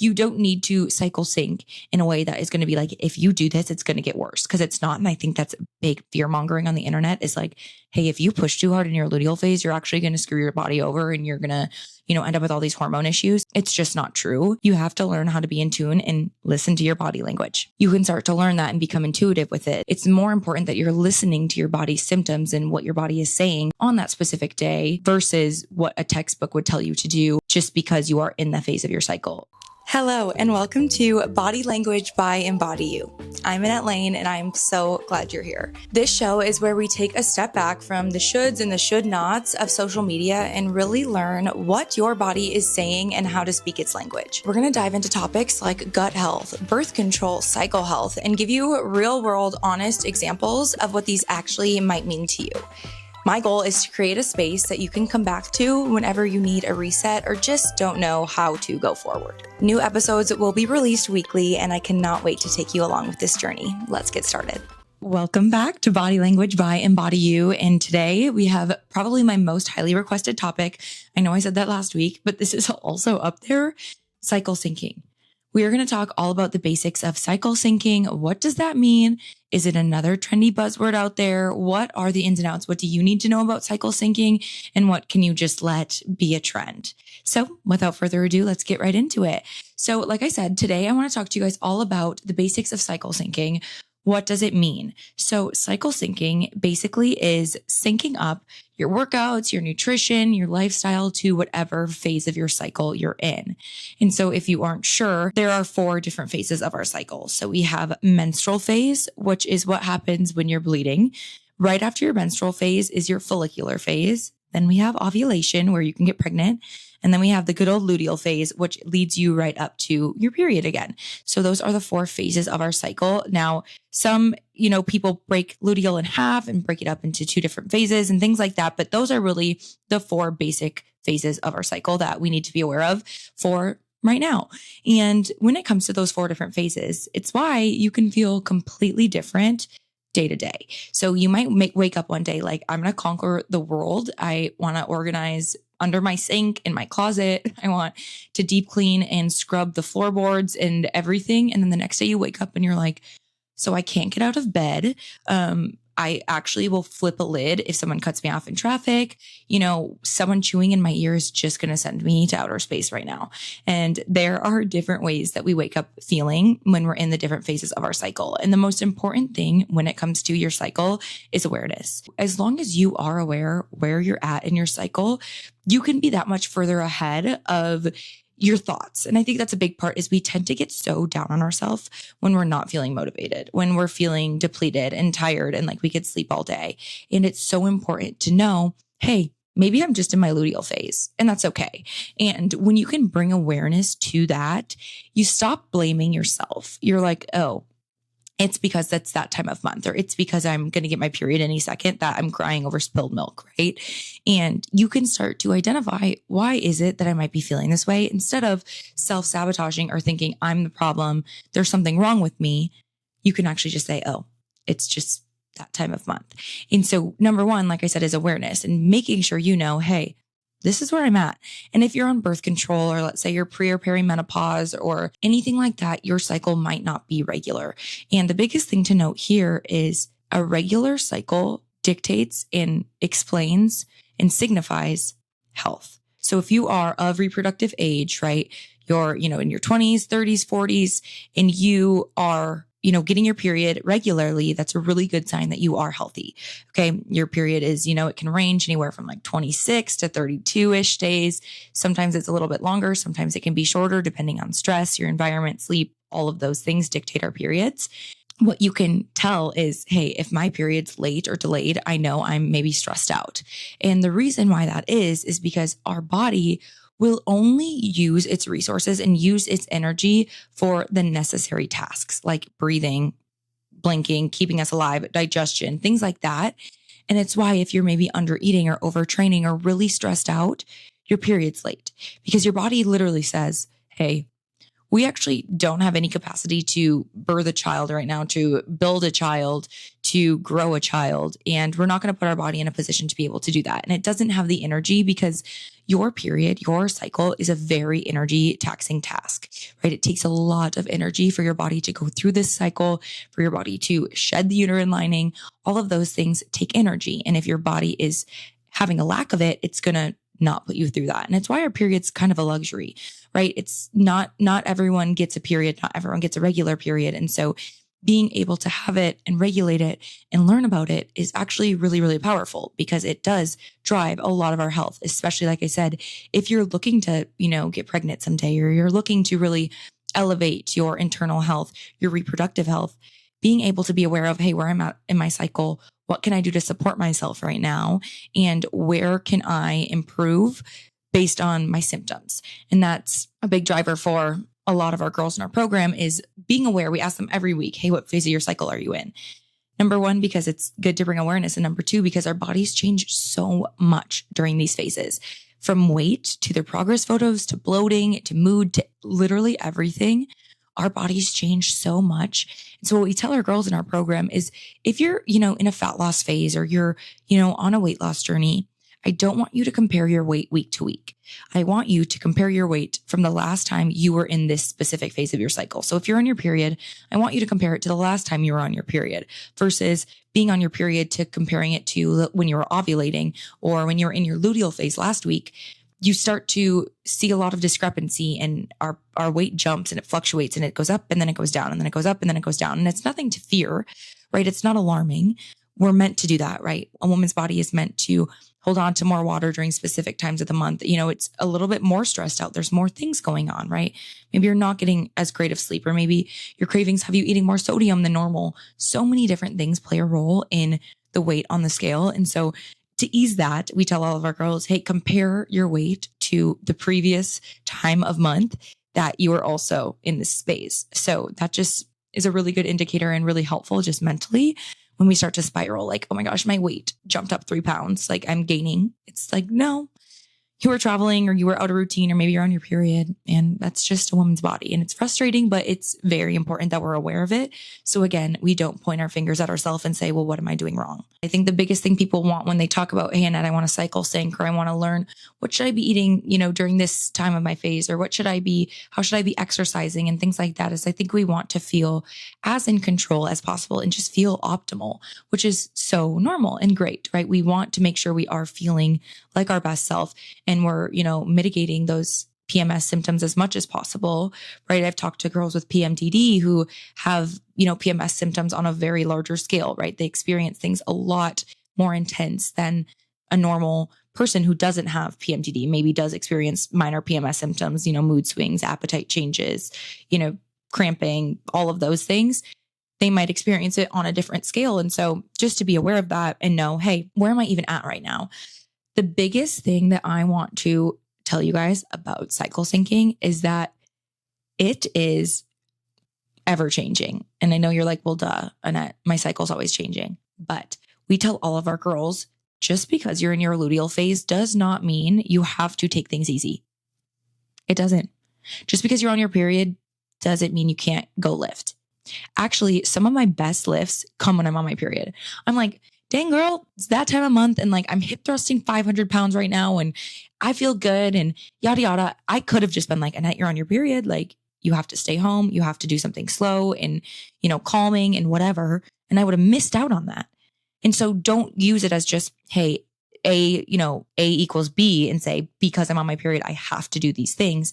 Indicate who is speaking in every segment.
Speaker 1: you don't need to cycle sync in a way that is going to be like, if you do this, it's going to get worse, because it's not. And I think that's big fear mongering on the internet is like, hey, if you push too hard in your luteal phase, you're actually going to screw your body over and you're going to, end up with all these hormone issues. It's just not true. You have to learn how to be in tune and listen to your body language. You can start to learn that and become intuitive with it. It's more important that you're listening to your body's symptoms and what your body is saying on that specific day versus what a textbook would tell you to do just because you are in the phase of your cycle. Hello, and welcome to Body Language by Embody You. I'm Annette Lane, and I'm so glad you're here. This show is where we take a step back from the shoulds and the should nots of social media and really learn what your body is saying and how to speak its language. We're going to dive into topics like gut health, birth control, cycle health, and give you real-world, honest examples of what these actually might mean to you. My goal is to create a space that you can come back to whenever you need a reset or just don't know how to go forward. New episodes will be released weekly, and I cannot wait to take you along with this journey. Let's get started. Welcome back to Body Language by Embody You. And today we have probably my most highly requested topic. I know I said that last week, but this is also up there, cycle syncing. We are going to talk all about the basics of cycle syncing. What does that mean? Is it another trendy buzzword out there? What are the ins and outs? What do you need to know about cycle syncing? And what can you just let be a trend? So without further ado, let's get right into it. So like I said, today I want to talk to you guys all about the basics of cycle syncing. What does it mean? So cycle syncing basically is syncing up your workouts, your nutrition, your lifestyle to whatever phase of your cycle you're in. And so if you aren't sure, there are 4 different phases of our cycle. So we have menstrual phase, which is what happens when you're bleeding. Right after your menstrual phase is your follicular phase. Then we have ovulation, where you can get pregnant. And then we have the good old luteal phase, which leads you right up to your period again. So those are the 4 phases of our cycle. Now, some, people break luteal in half and break it up into 2 different phases and things like that. But those are really the 4 basic phases of our cycle that we need to be aware of for right now. And when it comes to those 4 different phases, it's why you can feel completely different day to day. So you might wake up one day like, I'm going to conquer the world. I want to organize under my sink, in my closet. I want to deep clean and scrub the floorboards and everything. And then the next day you wake up and you're like, so I can't get out of bed. I actually will flip a lid if someone cuts me off in traffic. Someone chewing in my ear is just going to send me to outer space right now. And there are different ways that we wake up feeling when we're in the different phases of our cycle. And the most important thing when it comes to your cycle is awareness. As long as you are aware where you're at in your cycle, you can be that much further ahead of your thoughts. And I think that's a big part is we tend to get so down on ourselves when we're not feeling motivated, when we're feeling depleted and tired and like we could sleep all day. And it's so important to know, hey, maybe I'm just in my luteal phase and that's okay. And when you can bring awareness to that, you stop blaming yourself. You're like, oh, it's because that's that time of month, or it's because I'm going to get my period any second that I'm crying over spilled milk, right? And you can start to identify, why is it that I might be feeling this way? Instead of self-sabotaging or thinking I'm the problem, there's something wrong with me, you can actually just say, oh, it's just that time of month. And so number 1, like I said, is awareness and making sure hey, this is where I'm at. And if you're on birth control, or let's say you're pre or perimenopause or anything like that, your cycle might not be regular. And the biggest thing to note here is a regular cycle dictates and explains and signifies health. So if you are of reproductive age, right, you're, in your 20s, 30s, 40s, and you are getting your period regularly, that's a really good sign that you are healthy. Okay. Your period is, it can range anywhere from like 26 to 32-ish days. Sometimes it's a little bit longer. Sometimes it can be shorter depending on stress, your environment, sleep, all of those things dictate our periods. What you can tell is, hey, if my period's late or delayed, I know I'm maybe stressed out. And the reason why that is because our body will only use its resources and use its energy for the necessary tasks like breathing, blinking, keeping us alive, digestion, things like that. And it's why if you're maybe under eating or overtraining or really stressed out, your period's late, because your body literally says, hey, we actually don't have any capacity to birth a child right now, to build a child, to grow a child. And we're not going to put our body in a position to be able to do that. And it doesn't have the energy because your period, your cycle is a very energy taxing task, right? It takes a lot of energy for your body to go through this cycle, for your body to shed the uterine lining. All of those things take energy. And if your body is having a lack of it, it's going to not put you through that. And it's why our period's kind of a luxury, right? It's not everyone gets a period. Not everyone gets a regular period. And so being able to have it and regulate it and learn about it is actually really, really powerful because it does drive a lot of our health, especially like I said, if you're looking to, get pregnant someday, or you're looking to really elevate your internal health, your reproductive health, being able to be aware of, hey, where I'm at in my cycle, what can I do to support myself right now? And where can I improve based on my symptoms? And that's a big driver for a lot of our girls in our program is being aware. We ask them every week, hey, what phase of your cycle are you in? Number one, because it's good to bring awareness. And number two, because our bodies change so much during these phases, from weight to their progress photos, to bloating, to mood, to literally everything. Our bodies change so much. And so what we tell our girls in our program is if you're, in a fat loss phase or you're, on a weight loss journey, I don't want you to compare your weight week to week. I want you to compare your weight from the last time you were in this specific phase of your cycle. So if you're on your period, I want you to compare it to the last time you were on your period versus being on your period to comparing it to when you were ovulating or when you were in your luteal phase last week. You start to see a lot of discrepancy and our weight jumps and it fluctuates and it goes up and then it goes down and then it goes up and then it goes down. And it's nothing to fear, right? It's not alarming. We're meant to do that, right? A woman's body is meant to hold on to more water during specific times of the month. It's a little bit more stressed out. There's more things going on, right? Maybe you're not getting as great of sleep, or maybe your cravings have you eating more sodium than normal. So many different things play a role in the weight on the scale. And so to ease that, we tell all of our girls, hey, compare your weight to the previous time of month that you were also in this space. So that just is a really good indicator and really helpful just mentally when we start to spiral, like, oh my gosh, my weight jumped up 3 pounds. Like I'm gaining. It's like, no, you were traveling or you were out of routine or maybe you're on your period, and that's just a woman's body. And it's frustrating, but it's very important that we're aware of it. So again, we don't point our fingers at ourselves and say, well, what am I doing wrong? I think the biggest thing people want when they talk about, hey, Annette, I want to cycle sync, or I want to learn what should I be eating, during this time of my phase, or how should I be exercising and things like that, is I think we want to feel as in control as possible and just feel optimal, which is so normal and great, right? We want to make sure we are feeling like our best self and we're, mitigating those PMS symptoms as much as possible, right? I've talked to girls with PMDD who have, PMS symptoms on a very larger scale, right? They experience things a lot more intense than a normal person who doesn't have PMDD, maybe does experience minor PMS symptoms, mood swings, appetite changes, cramping, all of those things. They might experience it on a different scale. And so just to be aware of that and know, hey, where am I even at right now? The biggest thing that I want to tell you guys about cycle syncing is that it is ever changing. And I know you're like, well, duh, Annette, my cycle's always changing. But we tell all of our girls, just because you're in your luteal phase does not mean you have to take things easy. It doesn't. Just because you're on your period doesn't mean you can't go lift. Actually, some of my best lifts come when I'm on my period. I'm like, dang girl, it's that time of month. And like, I'm hip thrusting 500 pounds right now and I feel good and yada, yada. I could have just been like, Annette, you're on your period. Like you have to stay home. You have to do something slow and, calming and whatever. And I would have missed out on that. And so don't use it as just, hey, A equals B and say, because I'm on my period, I have to do these things.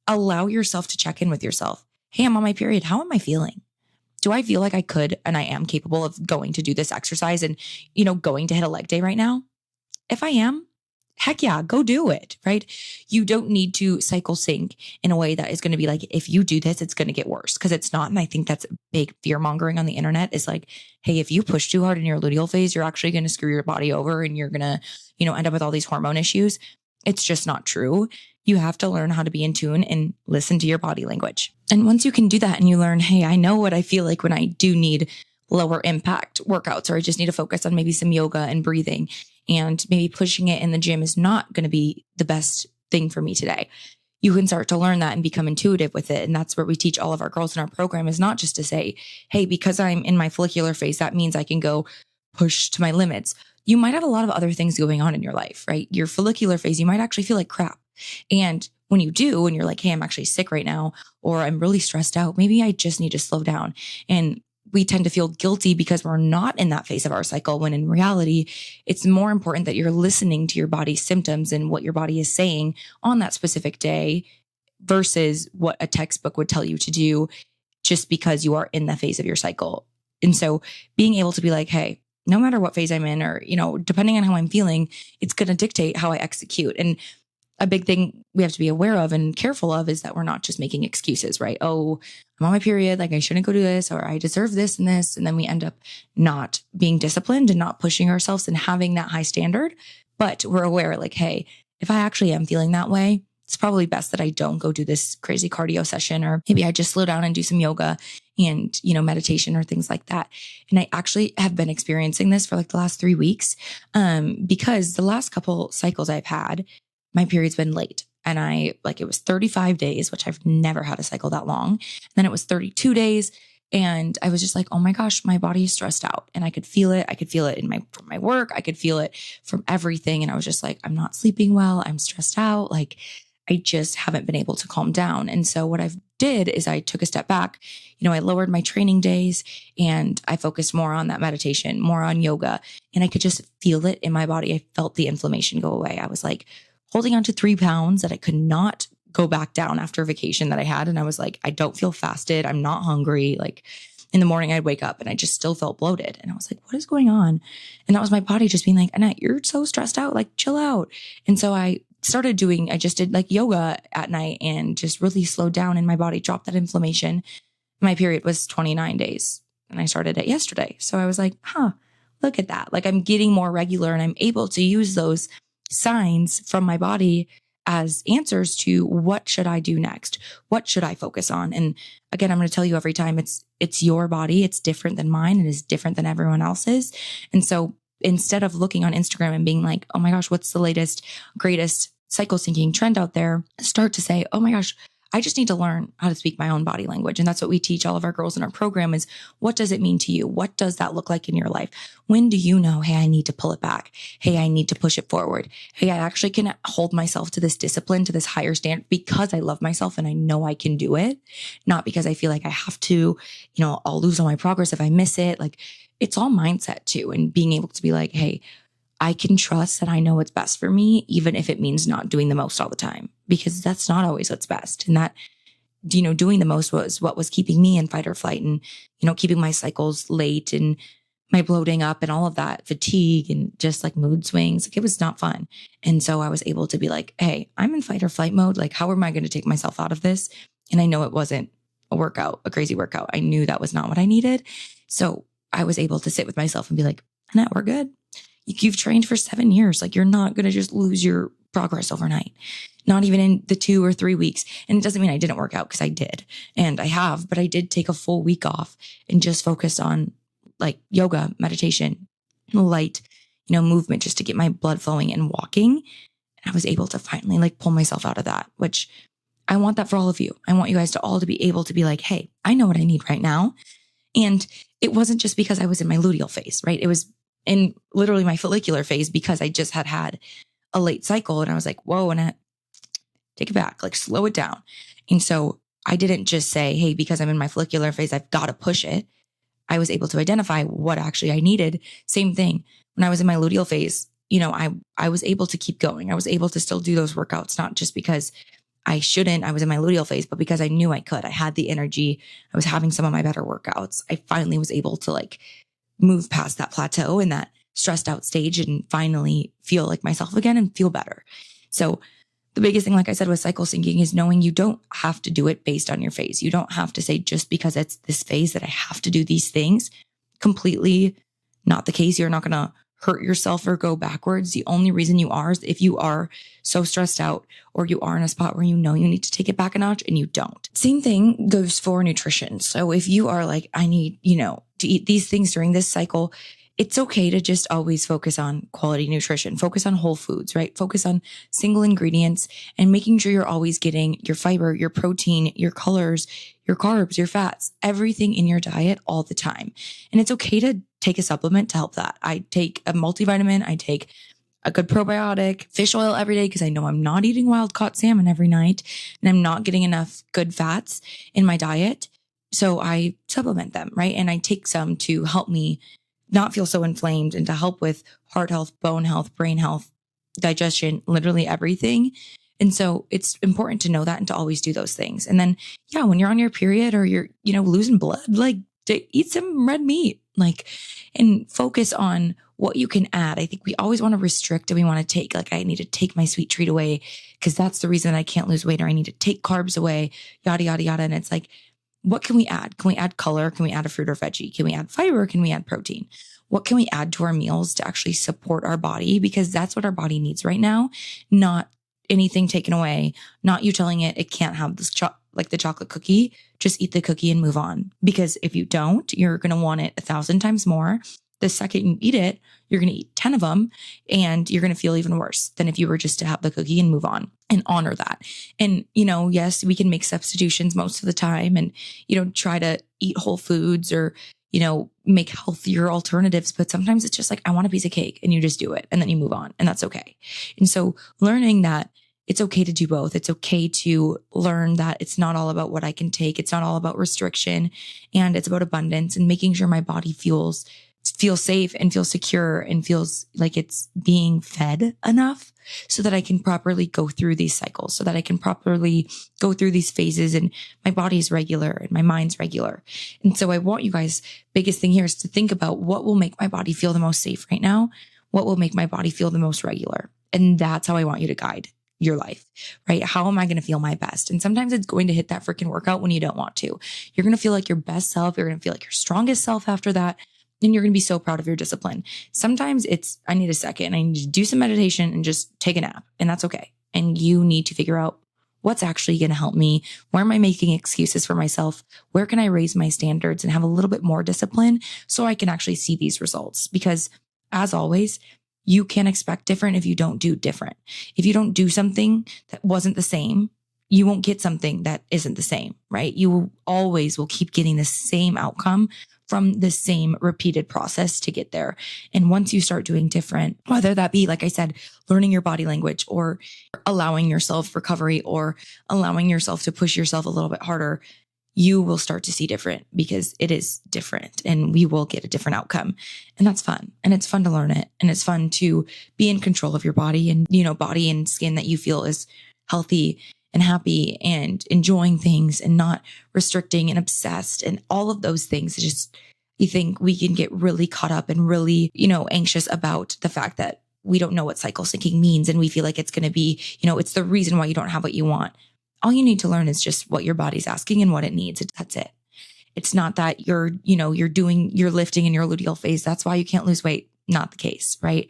Speaker 1: Allow yourself to check in with yourself. Hey, I'm on my period. How am I feeling? Do I feel like I could and I am capable of going to do this exercise and, going to hit a leg day right now? If I am, heck yeah, go do it, right? You don't need to cycle sync in a way that is going to be like, if you do this, it's going to get worse, because it's not. And I think that's big fear mongering on the internet is like, hey, if you push too hard in your luteal phase, you're actually going to screw your body over and you're going to, end up with all these hormone issues. It's just not true. You have to learn how to be in tune and listen to your body language. And once you can do that and you learn, hey, I know what I feel like when I do need lower impact workouts, or I just need to focus on maybe some yoga and breathing, and maybe pushing it in the gym is not going to be the best thing for me today. you can start to learn that and become intuitive with it. And that's where we teach all of our girls in our program, is not just to say, hey, because I'm in my follicular phase, that means I can go push to my limits. You might have a lot of other things going on in your life, right? Your follicular phase, you might actually feel like crap. And when you do, and you're like, hey, I'm actually sick right now, or I'm really stressed out, maybe I just need to slow down. And we tend to feel guilty because we're not in that phase of our cycle, when in reality, it's more important that you're listening to your body's symptoms and what your body is saying on that specific day versus what a textbook would tell you to do just because you are in the phase of your cycle. And so being able to be like, hey, no matter what phase I'm in, or, depending on how I'm feeling, it's going to dictate how I execute. And a big thing we have to be aware of and careful of is that we're not just making excuses, right? Oh, I'm on my period, like I shouldn't go do this, or I deserve this and this. And then we end up not being disciplined and not pushing ourselves and having that high standard. But we're aware, like, hey, if I actually am feeling that way, it's probably best that I don't go do this crazy cardio session, or maybe I just slow down and do some yoga and, meditation or things like that. And I actually have been experiencing this for like the last 3 weeks, because the last couple cycles I've had, my period's been late, and it was 35 days, which I've never had a cycle that long. And then it was 32 days. And I was just like, oh my gosh, my body is stressed out, and I could feel it. I could feel it from my work. I could feel it from everything. And I was just like, I'm not sleeping well. I'm stressed out. Like, I just haven't been able to calm down. And so what I've did is I took a step back. I lowered my training days, and I focused more on that meditation, more on yoga. And I could just feel it in my body. I felt the inflammation go away. I was like holding on to 3 pounds that I could not go back down after a vacation that I had. And I was like, I don't feel fasted. I'm not hungry. Like, in the morning I'd wake up and I just still felt bloated. And I was like, what is going on? And that was my body just being like, Annette, you're so stressed out, like chill out. And so I just did like yoga at night and just really slowed down, and my body dropped that inflammation. My period was 29 days and I started it yesterday. So I was like, look at that. Like, I'm getting more regular, and I'm able to use those signs from my body as answers to what should I do next? What should I focus on? And again, I'm going to tell you every time, it's your body. It's different than mine. It is different than everyone else's. And so instead of looking on Instagram and being like, oh my gosh, what's the latest, greatest cycle syncing trend out there? Start to say, oh my gosh, I just need to learn how to speak my own body language. And that's what we teach all of our girls in our program is, what does it mean to you? What does that look like in your life? When do you know, hey, I need to pull it back? Hey, I need to push it forward. Hey, I actually can hold myself to this discipline, to this higher standard, because I love myself and I know I can do it. Not because I feel like I have to, I'll lose all my progress if I miss it. Like, it's all mindset too. And being able to be like, hey, I can trust that I know what's best for me, even if it means not doing the most all the time, because that's not always what's best. And that, doing the most was what was keeping me in fight or flight, and, keeping my cycles late and my bloating up and all of that, fatigue and just like mood swings. Like, it was not fun. And so I was able to be like, hey, I'm in fight or flight mode. Like, how am I going to take myself out of this? And I know it wasn't a crazy workout. I knew that was not what I needed. So I was able to sit with myself and be like, Annette, we're good. You've trained for 7 years. Like, you're not going to just lose your progress overnight, not even in the 2 or 3 weeks. And it doesn't mean I didn't work out, because I did, and I have, but I did take a full week off and just focus on like yoga, meditation, light, movement, just to get my blood flowing and walking. And I was able to finally like pull myself out of that, which I want that for all of you. I want you guys to all to be able to be like, hey, I know what I need right now. And it wasn't just because I was in my luteal phase, right? It was in literally my follicular phase, because I just had a late cycle, and I was like, whoa, and take it back, like slow it down. And so I didn't just say, hey, because I'm in my follicular phase, I've got to push it. I was able to identify what actually I needed. Same thing. When I was in my luteal phase, I was able to keep going. I was able to still do those workouts, not just because I was in my luteal phase, but because I knew I could. I had the energy. I was having some of my better workouts. I finally was able to like move past that plateau and that stressed out stage and finally feel like myself again and feel better. So the biggest thing, like I said, with cycle syncing is knowing you don't have to do it based on your phase. You don't have to say, just because it's this phase that I have to do these things. Completely not the case. You're not going to hurt yourself or go backwards. The only reason you are is if you are so stressed out, or you are in a spot where you need to take it back a notch and you don't. Same thing goes for nutrition. So if you are like, I need, to eat these things during this cycle, it's okay to just always focus on quality nutrition, focus on whole foods, right? Focus on single ingredients and making sure you're always getting your fiber, your protein, your colors, your carbs, your fats, everything in your diet all the time. And it's okay to take a supplement to help that. I take a multivitamin. I take a good probiotic, fish oil every day because I know I'm not eating wild caught salmon every night and I'm not getting enough good fats in my diet. So I supplement them, right? And I take some to help me not feel so inflamed and to help with heart health, bone health, brain health, digestion, literally everything. And so it's important to know that and to always do those things. And then, yeah, when you're on your period or you're, losing blood, like to eat some red meat, and focus on what you can add. I think we always want to restrict and we want to take, I need to take my sweet treat away because that's the reason I can't lose weight, or I need to take carbs away, yada, yada, yada. And it's what can we add? Can we add color? Can we add a fruit or veggie? Can we add fiber? Can we add protein? What can we add to our meals to actually support our body? Because that's what our body needs right now, not anything taken away, not you telling it can't have this the chocolate cookie, just eat the cookie and move on. Because if you don't, you're going to want it 1,000 times more. The second you eat it, you're going to eat 10 of them and you're going to feel even worse than if you were just to have the cookie and move on and honor that. And, yes, we can make substitutions most of the time and, try to eat whole foods or, make healthier alternatives. But sometimes it's just I want a piece of cake and you just do it and then you move on and that's okay. And so learning that it's okay to do both. It's okay to learn that it's not all about what I can take. It's not all about restriction and it's about abundance and making sure my body feels safe and feels secure and feels like it's being fed enough so that I can properly go through these cycles, so that I can properly go through these phases and my body's regular and my mind's regular. And so I want you guys, biggest thing here is to think about what will make my body feel the most safe right now, what will make my body feel the most regular. And that's how I want you to guide your life, right? How am I going to feel my best? And sometimes it's going to hit that freaking workout when you don't want to. You're going to feel like your best self. You're going to feel like your strongest self after that. And you're going to be so proud of your discipline. Sometimes I need a second. I need to do some meditation and just take a nap. And that's okay. And you need to figure out what's actually going to help me. Where am I making excuses for myself? Where can I raise my standards and have a little bit more discipline so I can actually see these results? Because as always, you can't expect different if you don't do different. If you don't do something that wasn't the same, you won't get something that isn't the same, right? You always will keep getting the same outcome from the same repeated process to get there. And once you start doing different, whether that be, like I said, learning your body language or allowing yourself recovery or allowing yourself to push yourself a little bit harder, you will start to see different because it is different and we will get a different outcome. And that's fun. And it's fun to learn it. And it's fun to be in control of your body and, body and skin that you feel is healthy and happy and enjoying things and not restricting and obsessed and all of those things. You think we can get really caught up and really, anxious about the fact that we don't know what cycle syncing means. And we feel like it's going to be, it's the reason why you don't have what you want. All you need to learn is just what your body's asking and what it needs. That's it. It's not that you're lifting in your luteal phase. That's why you can't lose weight. Not the case, right?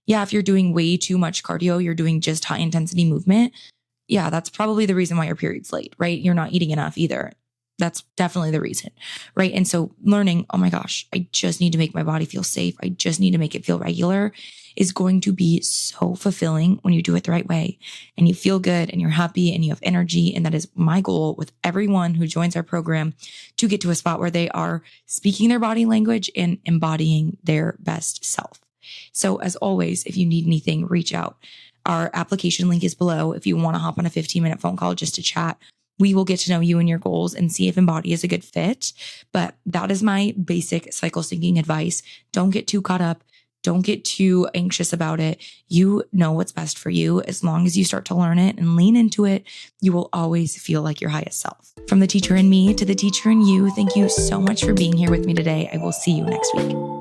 Speaker 1: Yeah. If you're doing way too much cardio, you're doing just high intensity movement. Yeah, that's probably the reason why your period's late, right? You're not eating enough either. That's definitely the reason, right? And so learning, oh my gosh, I just need to make my body feel safe. I just need to make it feel regular is going to be so fulfilling when you do it the right way and you feel good and you're happy and you have energy. And that is my goal with everyone who joins our program, to get to a spot where they are speaking their body language and embodying their best self. So as always, if you need anything, reach out. Our application link is below. If you want to hop on a 15-minute phone call just to chat, we will get to know you and your goals and see if Embody is a good fit. But that is my basic cycle syncing advice. Don't get too caught up. Don't get too anxious about it. You know what's best for you. As long as you start to learn it and lean into it, you will always feel like your highest self. From the teacher in me to the teacher in you, thank you so much for being here with me today. I will see you next week.